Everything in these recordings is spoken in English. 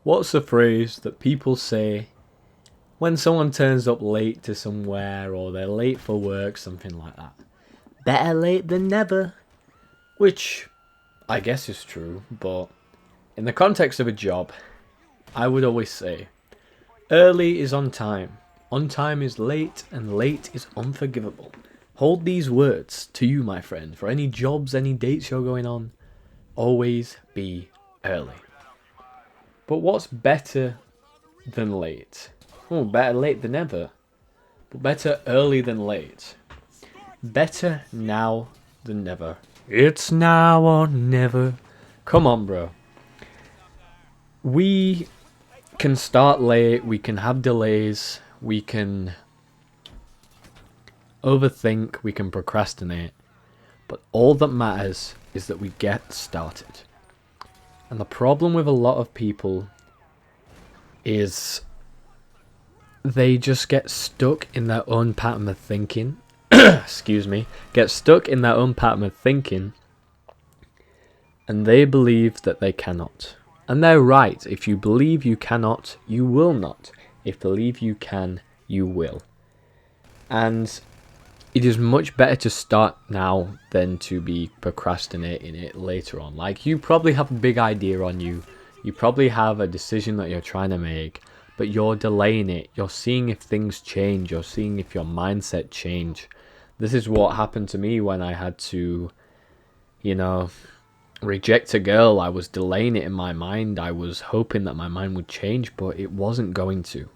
What's the phrase that people say when someone turns up late to somewhere or they're late for work, something like that? Better late than never. Which I guess is true, but in the context of a job, I would always say early is on time is late, and late is unforgivable. Hold these words to you, my friend, for any jobs, any dates you're going on. Always be early. But what's better than late? Oh, better late than never. But better early than late. Better now than never. It's now or never. Come on, bro. We can start late, we can have delays, we can overthink, we can procrastinate. But all that matters is that we get started. And the problem with a lot of people is they just get stuck in their own pattern of thinking. Excuse me. Get stuck in their own pattern of thinking. And they believe that they cannot. And they're right. If you believe you cannot, you will not. If you believe you can, you will. And it is much better to start now than to be procrastinating it later on. Like, you probably have a big idea on you. You probably have a decision that you're trying to make, but you're delaying it. You're seeing if things change. You're seeing if your mindset change. This is what happened to me when I had to, reject a girl. I was delaying it in my mind. I was hoping that my mind would change, but it wasn't going to.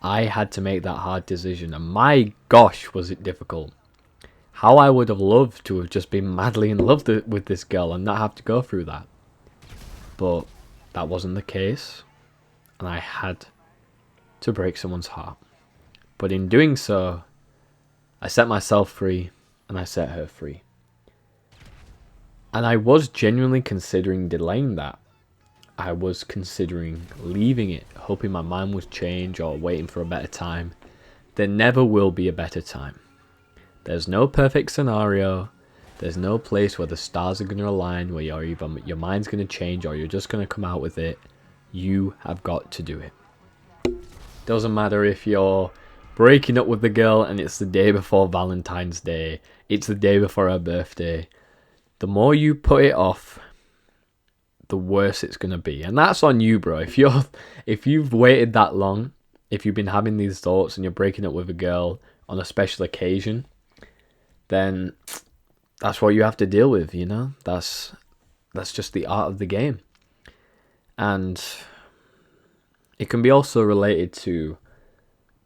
I had to make that hard decision, and my gosh, was it difficult. How I would have loved to have just been madly in love with this girl and not have to go through that. But that wasn't the case, and I had to break someone's heart. But in doing so, I set myself free, and I set her free. And I was genuinely considering delaying that. I was considering leaving it, hoping my mind would change or waiting for a better time. There never will be a better time. There's no perfect scenario. There's no place where the stars are going to align, where your mind's going to change or you're just going to come out with it. You have got to do it. Doesn't matter if you're breaking up with the girl and it's the day before Valentine's Day. It's the day before her birthday. The more you put it off, the worse it's going to be. And that's on you, bro. If you've waited that long, if you've been having these thoughts and you're breaking up with a girl on a special occasion, then that's what you have to deal with, That's just the art of the game. And it can be also related to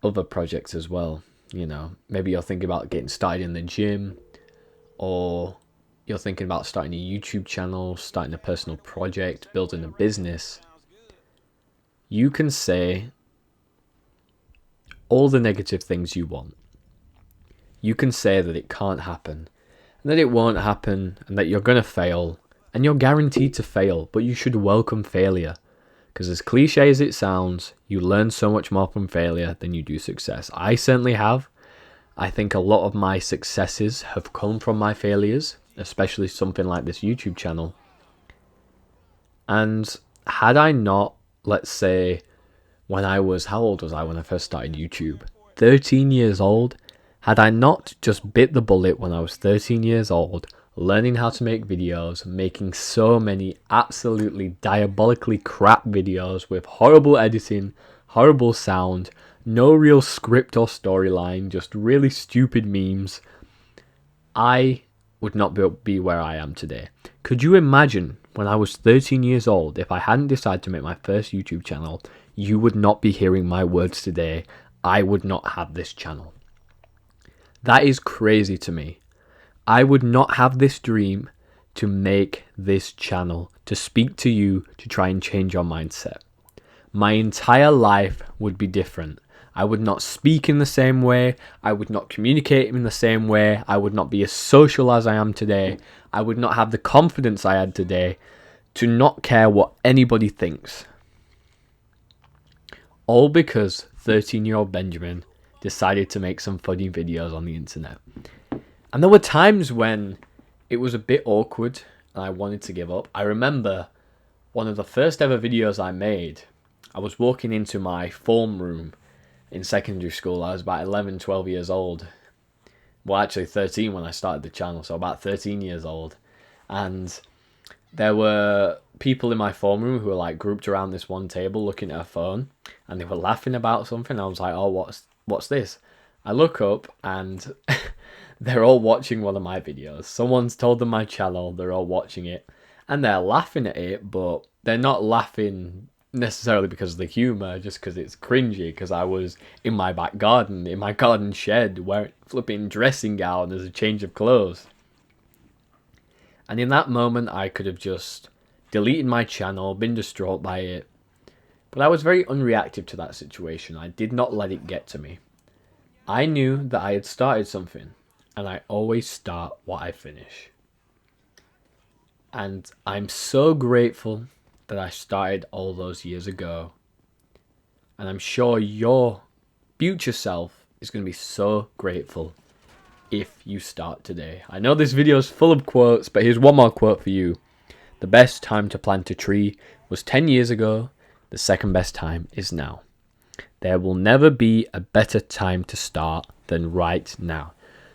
other projects as well. Maybe you're thinking about getting started in the gym, or you're thinking about starting a YouTube channel, starting a personal project, building a business. You can say all the negative things you want. You can say that it can't happen, and that it won't happen, and that you're going to fail, and you're guaranteed to fail, but you should welcome failure. Because as cliche as it sounds, you learn so much more from failure than you do success. I certainly have. I think a lot of my successes have come from my failures, especially something like this YouTube channel. And had I not, let's say, how old was I when I first started YouTube? 13 years old. Had I not just bit the bullet when I was 13 years old, learning how to make videos, making so many absolutely diabolically crap videos with horrible editing, horrible sound, no real script or storyline, just really stupid memes, I would not be where I am today. Could you imagine when I was 13 years old, if I hadn't decided to make my first YouTube channel, you would not be hearing my words today. I would not have this channel. That is crazy to me. I would not have this dream to make this channel, to speak to you, to try and change your mindset. My entire life would be different. I would not speak in the same way. I would not communicate in the same way. I would not be as social as I am today. I would not have the confidence I had today to not care what anybody thinks. All because 13-year-old Benjamin decided to make some funny videos on the internet. And there were times when it was a bit awkward and I wanted to give up. I remember one of the first ever videos I made I was walking into my form room in secondary school. I was about 11, 12 years old. Well, actually 13 when I started the channel, so about 13 years old. And there were people in my form room who were like grouped around this one table looking at a phone, and they were laughing about something. I was like, oh, what's this? I look up and they're all watching one of my videos. Someone's told them my channel, they're all watching it, and they're laughing at it, but they're not laughing necessarily because of the humour, just because it's cringy, because I was in my back garden, in my garden shed, wearing flipping dressing gown as a change of clothes. And in that moment, I could have just deleted my channel, been distraught by it. But I was very unreactive to that situation. I did not let it get to me. I knew that I had started something, and I always start what I finish. And I'm so grateful that I started all those years ago. And I'm sure your future self is going to be so grateful if you start today. I know this video is full of quotes, but here's one more quote for you. The best time to plant a tree was 10 years ago. The second best time is now. There will never be a better time to start than right now.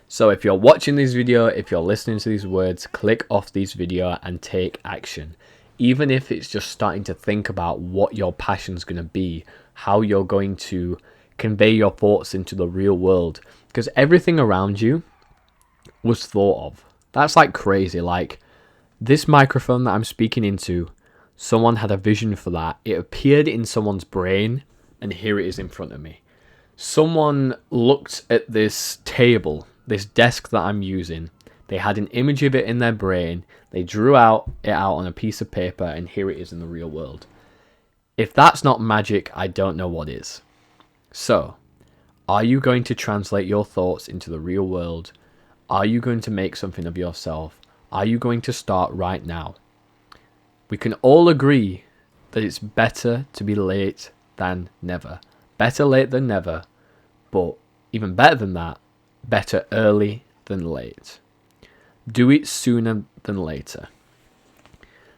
So if you're watching this video, if you're listening to these words, click off this video and take action. Even if it's just starting to think about what your passion's going to be, how you're going to convey your thoughts into the real world. Because everything around you was thought of. That's like crazy. Like this microphone that I'm speaking into, someone had a vision for that. It appeared in someone's brain, and here it is in front of me. Someone looked at this table, this desk that I'm using. They had an image of it in their brain. They drew it out on a piece of paper, and here it is in the real world. If that's not magic, I don't know what is. So, are you going to translate your thoughts into the real world? Are you going to make something of yourself? Are you going to start right now? We can all agree that it's better to be late than never. Better late than never, but even better than that, better early than late. Do it sooner than later.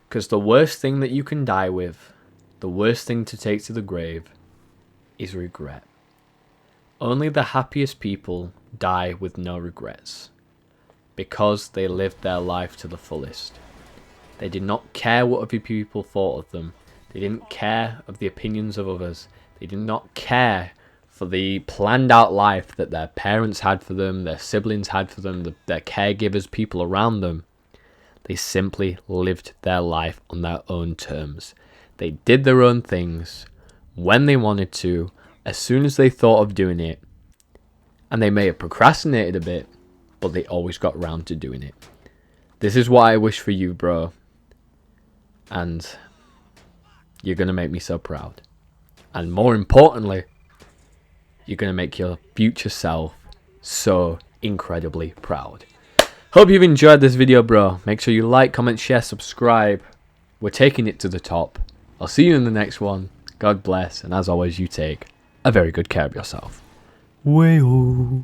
Because the worst thing that you can die with, the worst thing to take to the grave, is regret. Only the happiest people die with no regrets, because they lived their life to the fullest. They did not care what other people thought of them. They didn't care of the opinions of others. They did not care for the planned out life that their parents had for them, their siblings had for them, their caregivers, people around them. They simply lived their life on their own terms. They did their own things when they wanted to, as soon as they thought of doing it. And they may have procrastinated a bit, but they always got around to doing it. This is what I wish for you, bro. And you're going to make me so proud. And more importantly, you're going to make your future self so incredibly proud. Hope you've enjoyed this video, bro. Make sure you like, comment, share, subscribe. We're taking it to the top. I'll see you in the next one. God bless. And as always, you take a very good care of yourself. Way-oh.